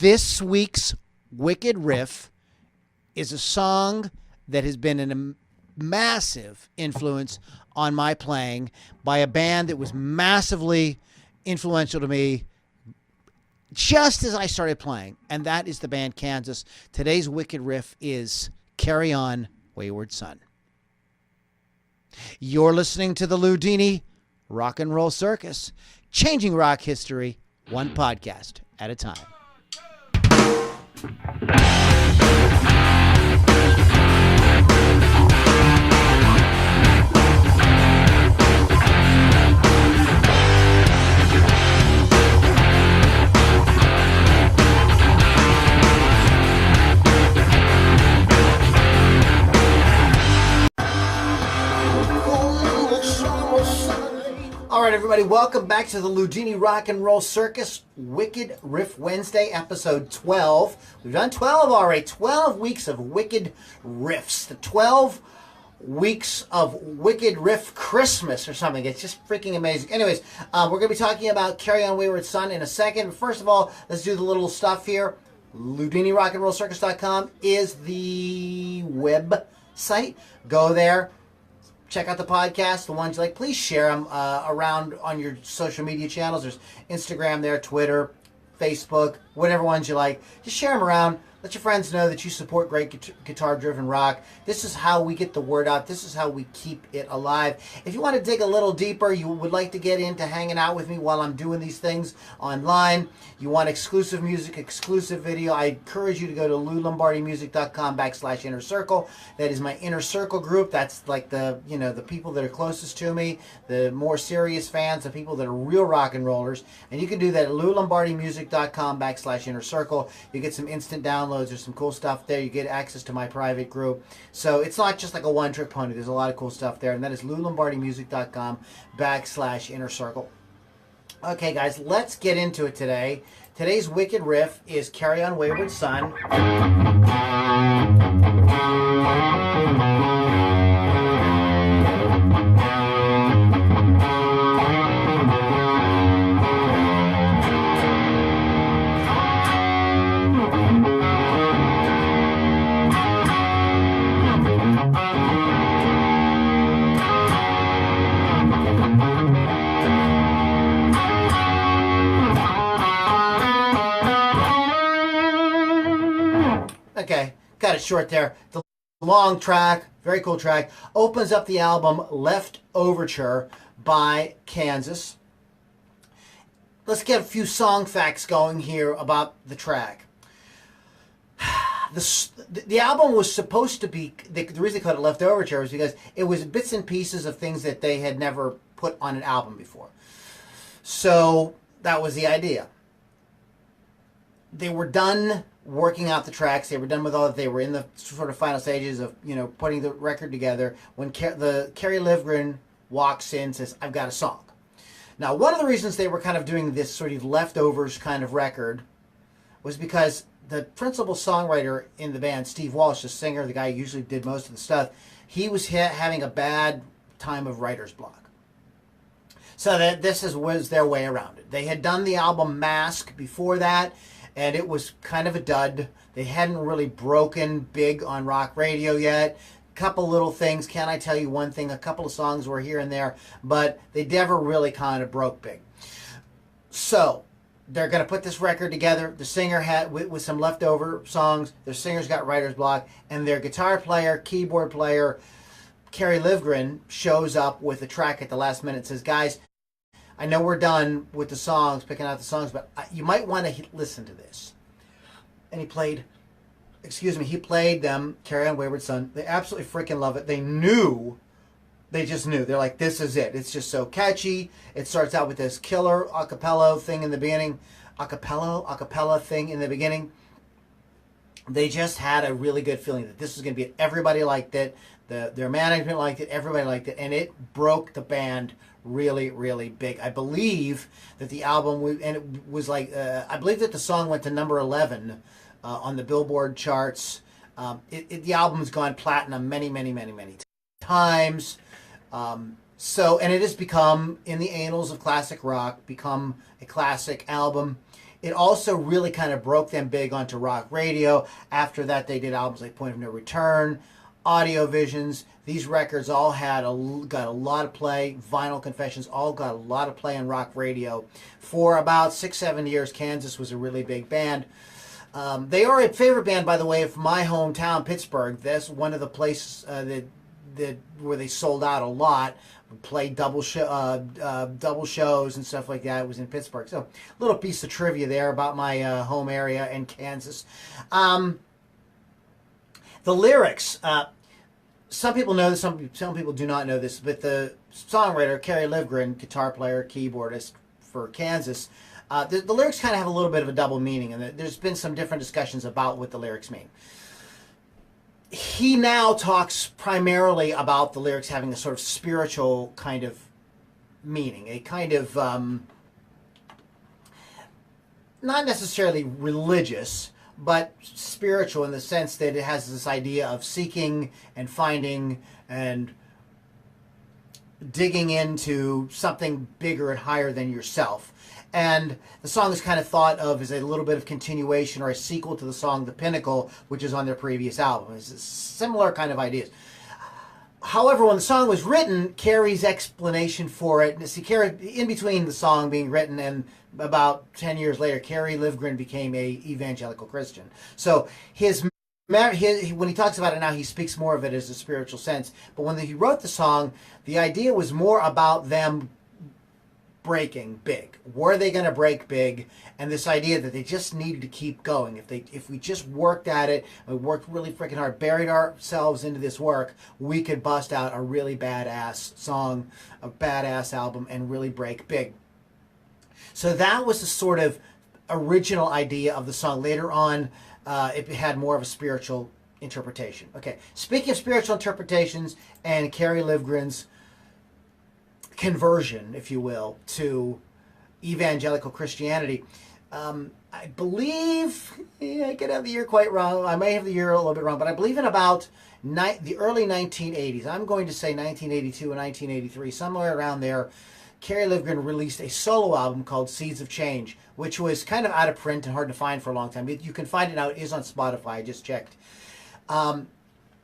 This week's Wicked Riff is a song that has been a massive influence on my playing by a band that was massively influential to me just as I started playing, and that is the band Kansas. Today's Wicked Riff is Carry On, Wayward Son. You're listening to the Ludini Rock and Roll Circus, changing rock history one podcast at a time. All right, everybody, welcome back to the Ludini Rock and Roll Circus, Wicked Riff Wednesday, episode 12. We've done 12 already, 12 weeks of Wicked Riffs, the 12 weeks of Wicked Riff Christmas or something. It's just freaking amazing. Anyways, we're going to be talking about Carry On Wayward Son in a second. First of all, let's do the little stuff here. LudiniRockandRollCircus.com is the website. Go there. Check out the podcast, the ones you like. Please share them around on your social media channels. There's Instagram there, Twitter, Facebook, whatever ones you like. Just share them around. Let your friends know that you support great guitar-driven rock. This is how we get the word out. This is how we keep it alive. If you want to dig a little deeper, you would like to get into hanging out with me while I'm doing these things online, you want exclusive music, exclusive video, I encourage you to go to LouLombardiMusic.com/inner circle. That is my inner circle group. That's like the people that are closest to me, the more serious fans, the people that are real rock and rollers. And you can do that at LouLombardiMusic.com/inner circle. You get some instant downloads. There's some cool stuff there. You get access to my private group. So it's not just like a one-trick pony. There's a lot of cool stuff there. And that is LouLombardiMusic.com/inner circle. Okay, guys, let's get into it today. Today's Wicked Riff is Carry On Wayward Son. Okay, got it short there. The long track, very cool track, opens up the album Leftoverture by Kansas. Let's get a few song facts going here about the track. The album was supposed to be, the reason they called it Leftoverture is because it was bits and pieces of things that they had never put on an album before. So that was the idea. They were done working out the tracks. They were done with all that. They were in the sort of final stages of, putting the record together when Kerry Livgren walks in and says, I've got a song. Now, one of the reasons they were kind of doing this sort of leftovers kind of record was because the principal songwriter in the band, Steve Walsh, the singer, the guy who usually did most of the stuff, he was having a bad time of writer's block. So that was their way around it. They had done the album Mask before that, and it was kind of a dud. They hadn't really broken big on rock radio yet. Couple little things. Can I tell you one thing? A couple of songs were here and there, but they never really kind of broke big. So they're going to put this record together. The singer had with some leftover songs. Their singer's got writer's block, and their guitar player, keyboard player, Kerry Livgren, shows up with a track at the last minute and says, guys, I know we're done with the songs, picking out the songs, but you might want to listen to this. And he played them, Carry On Wayward Son. They absolutely freaking love it. They just knew. They're like, this is it. It's just so catchy. It starts out with this killer acapella thing in the beginning. Acapella thing in the beginning. They just had a really good feeling that this was going to be it. Everybody liked it. Their management liked it. Everybody liked it. And it broke the band really, really big. I believe that the album, and it was like, I believe that the song went to number 11 on the Billboard charts. The album's gone platinum many times. And it has become, in the annals of classic rock, become a classic album. It also really kind of broke them big onto rock radio. After that, they did albums like Point of No Return, Audio Visions. These records all got a lot of play. Vinyl Confessions all got a lot of play on rock radio. For about 6-7 years, Kansas was a really big band. They are a favorite band, by the way, of my hometown, Pittsburgh. That's one of the places where they sold out a lot. Played double shows and stuff like that. It was in Pittsburgh. So, a little piece of trivia there about my home area in Kansas. The lyrics. Some people know this. Some people do not know this. But the songwriter Kerry Livgren, guitar player, keyboardist for Kansas. The lyrics kind of have a little bit of a double meaning, and there's been some different discussions about what the lyrics mean. He now talks primarily about the lyrics having a sort of spiritual kind of meaning, a kind of not necessarily religious, but spiritual in the sense that it has this idea of seeking and finding and digging into something bigger and higher than yourself. And the song is kind of thought of as a little bit of continuation or a sequel to the song The Pinnacle, which is on their previous album. It's similar kind of ideas. However, when the song was written, Kerry's explanation for it, Kerry, in between the song being written and about 10 years later, Kerry Livgren became a evangelical Christian. So when he talks about it now, he speaks more of it as a spiritual sense. But when he wrote the song, the idea was more about them breaking big. Were they going to break big? And this idea that they just needed to keep going. If we just worked at it, we worked really freaking hard, buried ourselves into this work, we could bust out a really badass song, a badass album, and really break big. So that was the sort of original idea of the song. Later on, it had more of a spiritual interpretation. Okay, speaking of spiritual interpretations and Kerry Livgren's conversion, if you will, to evangelical Christianity. I believe, I could have the year quite wrong. I may have the year a little bit wrong, but I believe in about the early 1980s. I'm going to say 1982 and 1983, somewhere around there. Kerry Livgren released a solo album called Seeds of Change, which was kind of out of print and hard to find for a long time. You can find it now. It is on Spotify. I just checked.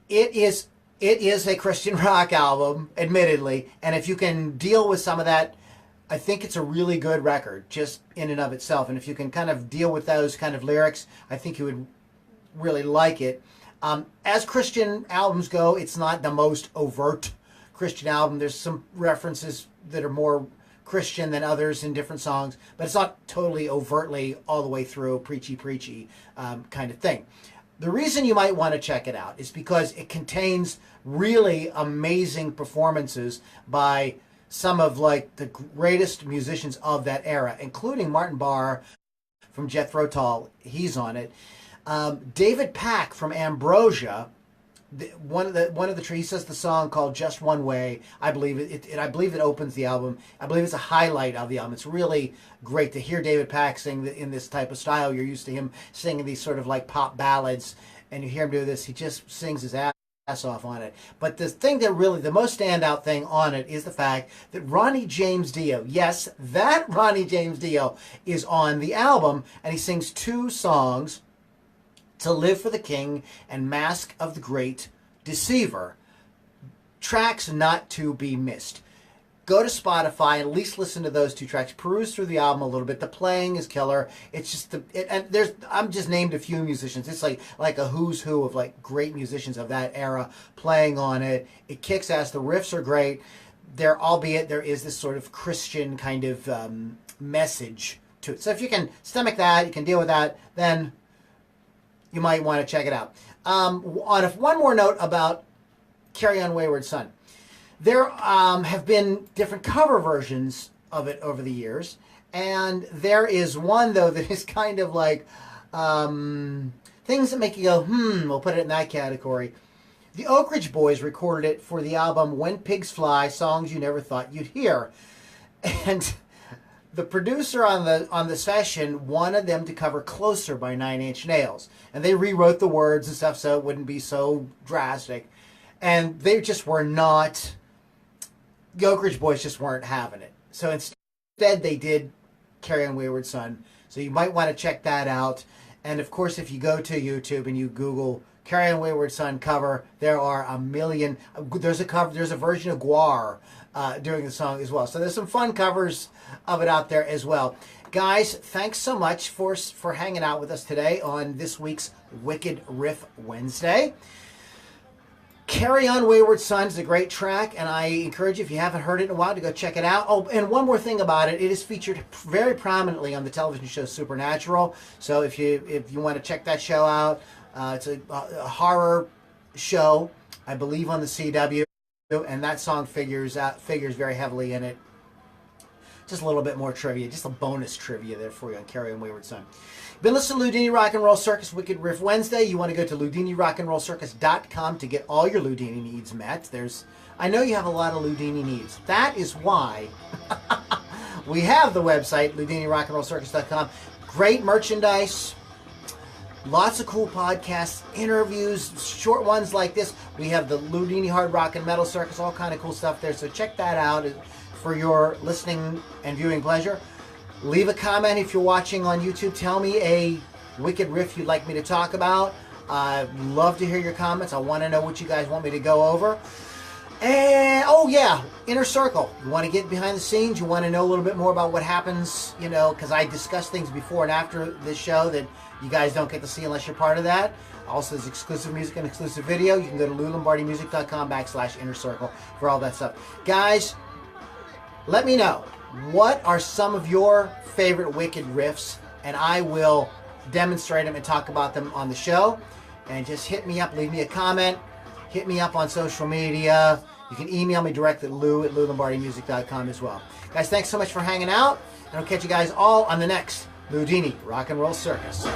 It is a Christian rock album, admittedly, and if you can deal with some of that, I think it's a really good record, just in and of itself. And if you can kind of deal with those kind of lyrics, I think you would really like it. As Christian albums go, it's not the most overt Christian album. There's some references that are more Christian than others in different songs, but it's not totally overtly all the way through preachy kind of thing. The reason you might want to check it out is because it contains really amazing performances by some of like the greatest musicians of that era, including Martin Barre from Jethro Tull. He's on it. David Pack from Ambrosia. One of the he says the song called "Just One Way." I believe I believe it opens the album. I believe it's a highlight of the album. It's really great to hear David Pack sing in this type of style. You're used to him singing these sort of like pop ballads, and you hear him do this. He just sings his ass off on it. But the thing that really, the most standout thing on it is the fact that Ronnie James Dio, yes, that Ronnie James Dio is on the album, and he sings two songs, "To Live for the King" and "Mask of the Great Deceiver." Tracks not to be missed. Go to Spotify and at least listen to those two tracks. Peruse through the album a little bit. The playing is killer. It's just I'm just named a few musicians. It's like a who's who of like great musicians of that era playing on it. It kicks ass. The riffs are great. Albeit there is this sort of Christian kind of message to it. So if you can stomach that, you can deal with that, then you might want to check it out. One more note about Carry On Wayward Son. There have been different cover versions of it over the years, and there is one, though, that is kind of like things that make you go, we'll put it in that category. The Oak Ridge Boys recorded it for the album When Pigs Fly, Songs You Never Thought You'd Hear. And the producer on the session wanted them to cover Closer by Nine Inch Nails. And they rewrote the words and stuff so it wouldn't be so drastic. And they just were not, the Oak Ridge Boys just weren't having it. So instead they did Carry On Wayward Son. So So you might want to check that out. And of course, if you go to YouTube and you Google Kerry On Wayward Son cover, there are a million. There's a version of Guar doing the song as well. So there's some fun covers of it out there as well. Guys, thanks so much for hanging out with us today on this week's Wicked Riff Wednesday. Kerry On Wayward Son is a great track, and I encourage you, if you haven't heard it in a while, to go check it out. Oh, and one more thing about it, it is featured very prominently on the television show Supernatural. So if you want to check that show out, it's a horror show, I believe, on the CW, and that song figures very heavily in it. Just a little bit more trivia, just a bonus trivia there for you on Kerry On Wayward Son. Been listening to Loudini Rock and Roll Circus Wicked Riff Wednesday. You want to go to LoudiniRockandRollCircus.com to get all your Loudini needs met. I know you have a lot of Loudini needs. That is why we have the website, LoudiniRockandRollCircus.com. Great merchandise, lots of cool podcasts, interviews, short ones like this. We have the Loudini Hard Rock and Metal Circus, all kind of cool stuff there. So check that out for your listening and viewing pleasure. Leave a comment if you're watching on YouTube. Tell me a Wicked Riff you'd like me to talk about. I'd love to hear your comments. I want to know what you guys want me to go over. And, oh yeah, Inner Circle. You want to get behind the scenes? You want to know a little bit more about what happens, because I discuss things before and after this show that you guys don't get to see unless you're part of that. Also, there's exclusive music and exclusive video. You can go to LouLombardiMusic.com/Inner Circle for all that stuff. Guys, let me know. What are some of your favorite Wicked riffs? And I will demonstrate them and talk about them on the show. And just hit me up, leave me a comment, hit me up on social media. You can email me directly at lou@LouLombardiMusic.com as well. Guys, thanks so much for hanging out. And I'll catch you guys all on the next Loudini Rock and Roll Circus.